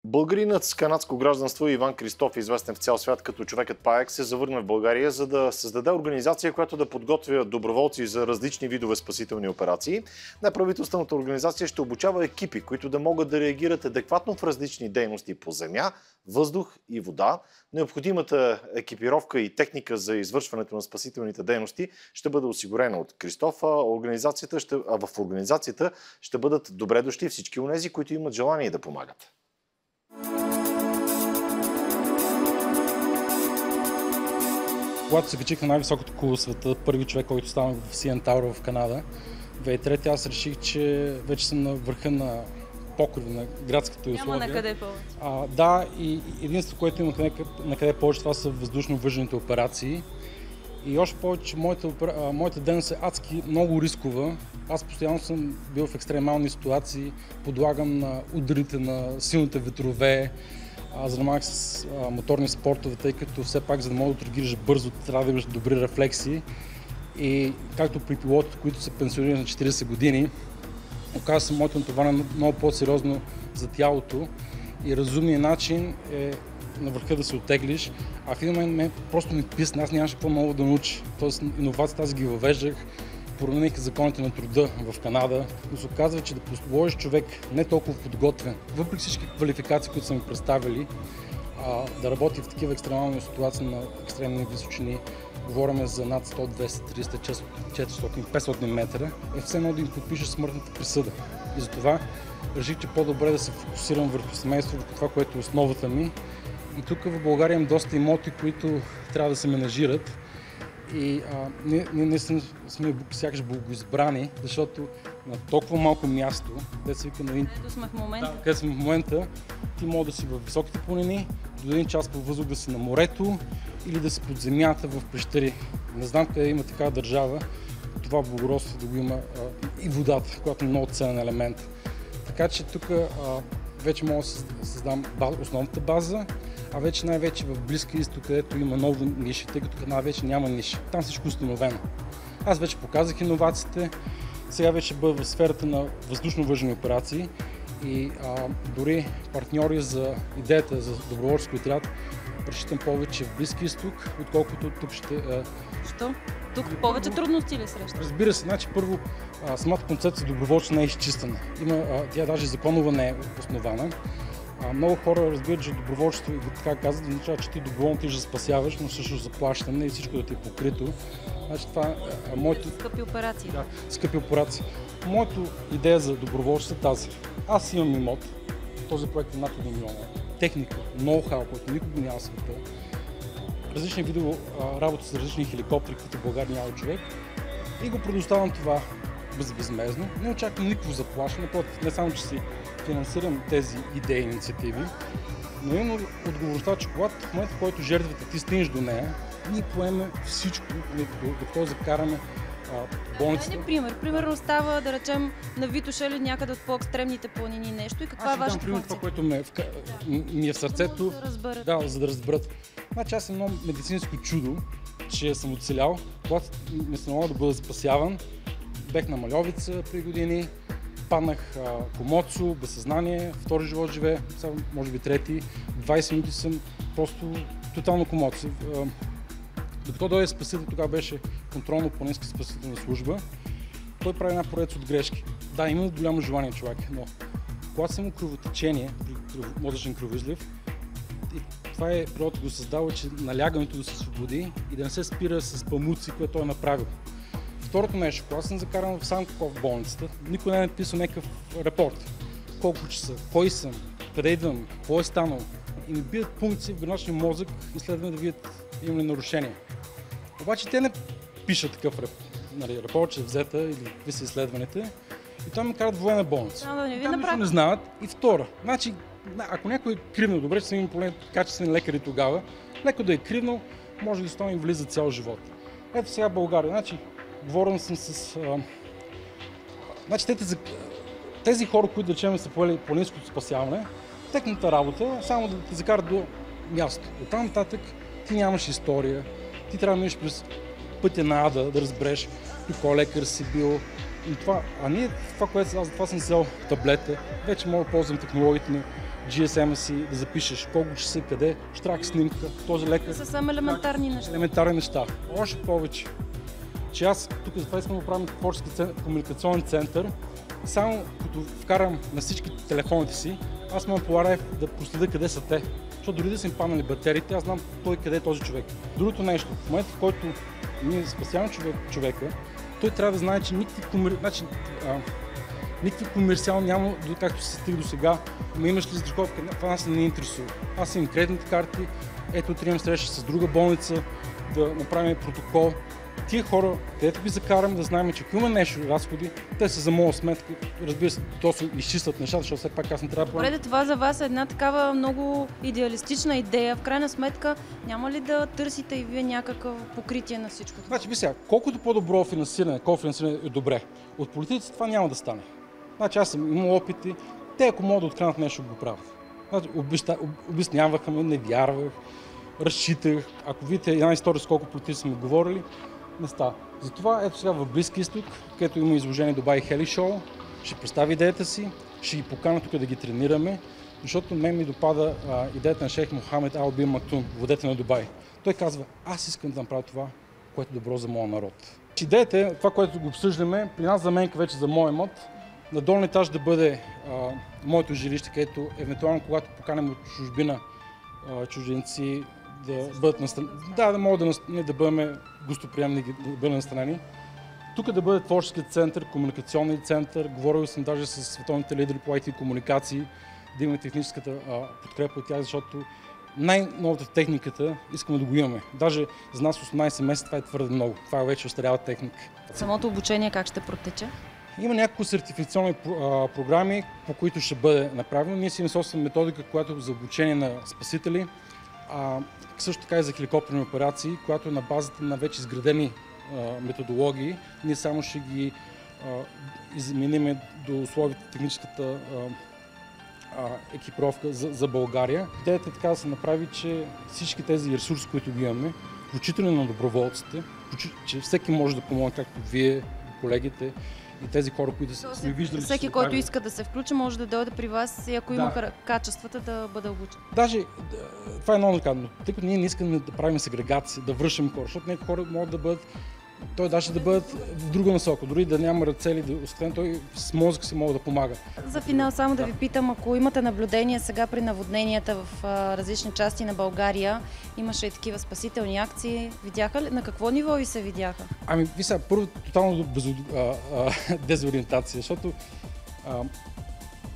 Българинът с канадско гражданство Иван Кристоф, известен в цял свят като човекът Паек, се завърна в България, за да създаде организация, която да подготвя доброволци за различни видове спасителни операции. Неправителствената организация ще обучава екипи, които да могат да реагират адекватно в различни дейности по земя, въздух и вода. Необходимата екипировка и техника за извършването на спасителните дейности ще бъде осигурена от Кристоф, а в организацията ще бъдат добре дошли всички онези, които имат желание да помагат. Когато се качих на най-високото кула в света, първи човек, който стана в CN Tower в Канада, 2003, аз реших, че вече съм на върха на покрива на градската условия. Няма на къде повече. Да, и единството, което имах на къде повече, това са въздушно-въжените операции. И още повече, моята дейност е адски много рискова. Аз постоянно съм бил в екстремални ситуации, подлагам на ударите на силните ветрове, занимавах с моторни спортове, тъй като все пак, за да мога да реагираш бързо, трябва да имаш добри рефлекси. И както при пилотите, които се пенсионират на 40 години, оказва се моето натоварване много по-сериозно за тялото и разумният начин е на върха да се оттеглиш, а в един момент просто ми писна, аз нямаше какво много да науча. Тоест иновацията аз ги въвеждах, промених законите на труда в Канада, но се оказва, че да положиш човек не толкова подготвен, въпреки всички квалификации, които са ми представили, да работи в такива екстремални ситуации на екстремни височини, говорим за над 100, 200, 300, 400, 500 метра, е все едно да им подпишеш смъртната присъда. И затова реших, че по-добре да се фокусирам върху семейството, върху това, което е основата ми. И тук в България имам доста имоти, които трябва да се менажират. И ние сме сякаш благоизбрани, защото на толкова малко място, където се вика на един... Където сме в момента. Да, където сме в момента, ти може да си в високите планини, до един час по въздух да си на морето или да си под земята в пещери. Не знам къде има такава държава, това благородство да го има и водата, която е много ценен елемент. Така че тук вече мога да създам основната база, а вече най-вече в Близкия изток, където има нови ниши, тъй като Канада вече няма ниши. Там всичко е установено. Аз вече показах иновациите, сега вече бъда в сферата на въздушно-въжени операции и дори партньори за идеята за доброволчески отряд разчитам повече в Близкия изток, отколкото тук ще... Защо? Тук повече трудности ли срещат? Разбира се, значи първо самата концепция доброволче не е изчистена. Тя даже законова не е основана. Много хора разбират, че доброволчество, така казват, означава, че ти доброволно ти ще спасяваш, но също заплащане и всичко да ти е покрито. Значи това е моето... Скъпи операции. Да, скъпи операции. Моето идея за доброволчество е тази. Аз имам имот, този проект е над 1 милион. Техника, ноу-хау, който никога няма в света. Различни видове работа с различни хеликоптери, които в България няма човек. И го предоставям това безвъзмездно. Не очаквам никакво заплащане, не само, че си финансирам тези идеи и инициативи, но имам отговорността, че когато в момента, в който жертвата ти стигнеш до нея, ние поемем всичко, докато закараме болницата. Примерно става, да речем, на Витоша или някъде от по-екстремните планини нещо и каква е вашата функция? Това, което ми е в сърцето, за да разберат. Значи аз съм едно медицинско чудо, че съм оцелял, когато ми се налага да бъда спасяван. Бех на Мальовица при години, паднах комоцо, без съзнание, втори живот живее, сега може би трети, 20 минути съм просто тотално комоцо. Докато дойде спасител, тогава беше контролно-планинска спасителна служба, той прави една поредица от грешки. Да, има голямо желание човек, но когато съм кръвотечение, мозъчен кръвоизлив, и това е природата го създава, че налягането да се свободи и да не се спира с памуци, което той е направил. Второто нещо, когато съм закаран в Самоков в болницата, никой не е написал някакъв репорт. Колко часа, кой съм, къде идвам, какво е станало. И ми бият пункции в граничния мозък и следваме да видят имам ли нарушения. Обаче те не пишат такъв репорт, че е взета или какви са изследваните. И това ми карат в военна болница. Там нищо не знаят. И втора, значи, ако някой е кривнал, добре, че са имали поне качествени лекари тогава, леко да е кривнал, може да стане влиза цял живот. Ето сега България, значи, говорим съм с... Значи тези хора, които да речем са поели планинското спасяване, техната работа е само да те закарат до място. Оттам нататък ти нямаш история, ти трябва да минеш през пътя на ада, да разбереш и кой лекар си бил. И това, това, което аз съм взел таблета, вече мога да ползвам технологиите GSM-а си, да запишеш колко часа, къде, штрак снимка, този лекар. Са само елементарни неща. Елементарни неща. Още повече, че аз тук затова искам да правим творчески комуникационен център. Само като вкарам на всички телефоните си, аз мога по лайв да проследя къде са те. Защото дори да са им паднали батериите, аз знам той къде е този човек. Другото нещо, в момента в който ние спасяваме човека, той трябва да знае, че никакви комерциални няма, както се стига до сега, но имаш ли застраховка, това нас не интересува. Аз имам кредитните карти, ето имам среща с друга болница, да направим протокол. Тия хора, където ги закарам, да знаем, че ако има нещо разходи, те са за моя сметка. Разбира се, то се изчистват нещата, защото все пак аз не трябва да плащам. Това за вас е една такава много идеалистична идея. В крайна сметка, няма ли да търсите и вие някакъв покритие на всичко това? Значи, сега, колкото по-добро финансиране, кофинансиране е добре. От политиците това няма да стане. Значи, аз съм имал опити, те ако могат да откранат нещо, го правят. Значи, обясняваха ме, не вярвах, разчитах. Ако видите една история с колко политици сме говорили, не става. Затова ето сега в Близки изток, където има изложение Дубай Хели Шоу, ще представи идеята си, ще ги покана тук да ги тренираме, защото мен ми допада идеята на шейх Мохамед Ал Бин Мактун, владетел на Дубай. Той казва, аз искам да направя това, което е добро за моя народ. Идеята е, това, което го обсъждаме, при нас за мен, вече за моя имот, на долния етаж да бъде моето жилище, където евентуално, когато поканем от чужбина чужденци, да бъдат настанени. Да могат да бъдем гостоприемни, да бъдем настанени. Тук да бъде творчески център, комуникационен център. Говорил съм даже с световните лидери по IT комуникации, да имаме техническата подкрепа от тях, защото най-новата техниката искаме да го имаме. Даже за нас 18 месеца това е твърде много. Това е вече остарява техника. Самото обучение как ще протече? Има няколко сертификационни програми, по които ще бъде направено. Ние си имаме собствена методика, която е за обучение на спасители, също така и за хеликоптерни операции, която е на базата на вече изградени методологии. Ние само ще ги измениме до условията техническата екипировка за България. Идеята е така да се направи, че всички тези ресурси, които ги имаме, включително на доброволците, че всеки може да помогне, както вие, колегите и тези хора, които сме виждали. Всеки, който иска да се включи, може да дойде при вас и ако има качествата, да бъде обучен. Даже това е много казано, тъй като ние не искаме да правим сегрегация, да връщаме хора, защото някои хора могат да бъдат, даже да бъдат в друга насока, дори да няма ръце или освен той с мозък си мога да помага. За финал само да ви питам, ако имате наблюдение сега при наводненията в различни части на България, имаше и такива спасителни акции, видяха ли? На какво ниво ви се видяха? Ами, сега, първо тотално дезориентация, защото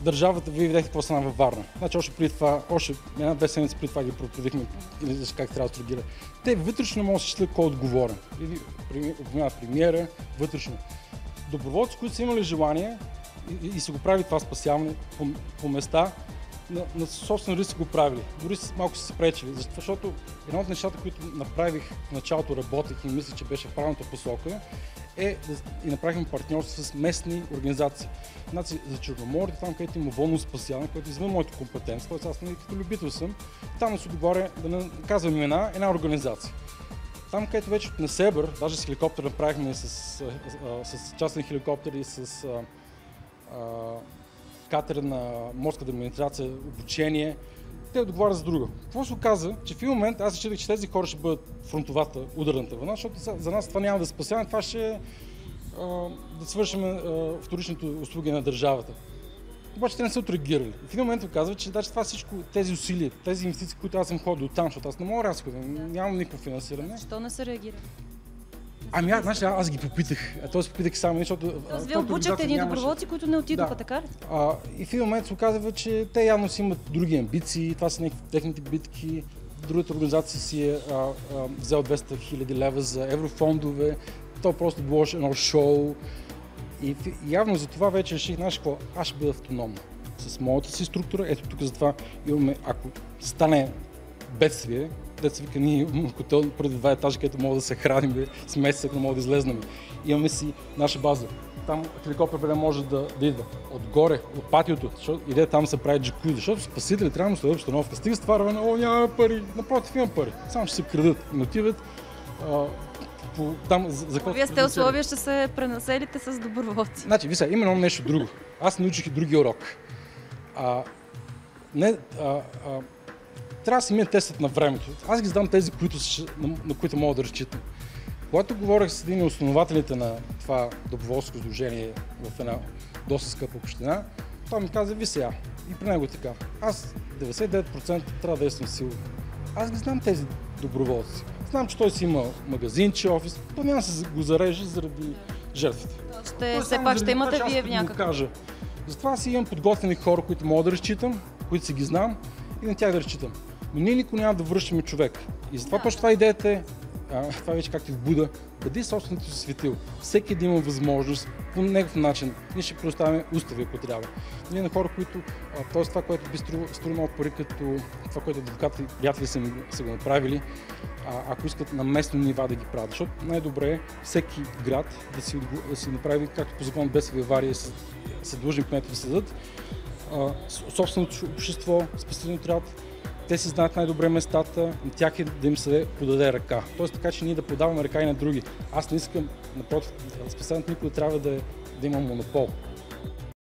държавата, вие видяхте какво стана във Варна. Значи още преди това, още една-две седмици преди това ги проповедихме как трябва да се реагира. Те вътрешно могат да се числят кой е отговорен. Или премиера, вътрешно. Доброволци, които са имали желание и са го правили това спасяване по места, на собствен риск са го правили. Дори малко са се пречили. Защото едно от нещата, които направих в началото, работех и мисля, че беше в правилната посока, и направихме партньорство с местни организации. Значи, за Черноморието, там където има волно спасяване, което е извън моята компетенция, т.е. аз като любител съм, там да се договоря, да не казвам имена, една организация. Там, където вече от Несебър, даже с хеликоптер направихме с частен хеликоптер и с катер на морска администрация, обучение, те договарят за друга. Какво се оказа, че в един момент аз считах, че тези хора ще бъдат фронтовата, ударната вълна, защото за нас това няма да спасяваме, това ще е да свършим вторичните услуги на държавата. Обаче те не са отреагирали. В един момент оказва, че това всичко, тези усилия, тези инвестиции, които аз съм ходил там, защото аз не мога разхода, нямам никакво финансиране. Защо не са реагирали? Ами аз ги попитах, попитах само, защото... Вие обучахте едни доброволци, които не отидоха, така ли? И в един момент се оказва, че те явно си имат други амбиции, това са някакви техните битки. Другата организация си е взел 200 000 лева за еврофондове, то просто било едно шоу. И явно за това вече реших, знаеш какво, аз ще бъда автономна с моята си структура. Ето тук затова имаме, ако стане бедствие, деца вика, ние имаме хотел преди 2 етажа, където мога да се храним с месец, ако не мога да излезнем. Имаме си наша база. Там хеликоптер може да идва отгоре, от патиото, защото иде там се прави джакузи, защото спасители трябва да следят обстановка. Стига с това рване, няма пари, напротив има пари, само ще се крадат и отиват. Вие сте условия, ще се пренаселите с доброволци. Значи, има едно нещо друго. Аз научих и другия урок. трябва да си мине тестът на времето. Аз ги знам тези, на които мога да разчитам. Когато говорех с един от основателите на това доброволско сдружение в една доста скъпа община, той ми каза, ви сега, и при него така, аз 99% трябва да действам силно. Аз ги знам тези доброволци. Знам, че той си има магазинче, офис, то няма да се го зареже заради жертвите. Все пак ще имате вие в някакъв. Затова аз имам подготвени хора, които мога да разчитам, които си ги знам и на тях да разчитам. Но ние никога няма да връщаме човек. И затова точно това идеята е, това вече както и в Буда, бъди собственото си светило. Всеки един има възможност по някакъв начин. Ние ще предоставяме устави, ако трябва. Ние на хора, които, т.е. това, което би струва много пари, като това, което адвокати и приятели са го направили, ако искат на местно нива да ги правят. Защото най-добре е всеки град да си направи, както по закон бедствия и аварии са длъжни кметове да съдат, собственото общество, спасителен отряд. Те си знаят най-добре местата, на тях е да им се подаде ръка. Тоест така, че ние да подаваме ръка и на други. Аз не искам, напротив, спасението никога трябва да има монопол.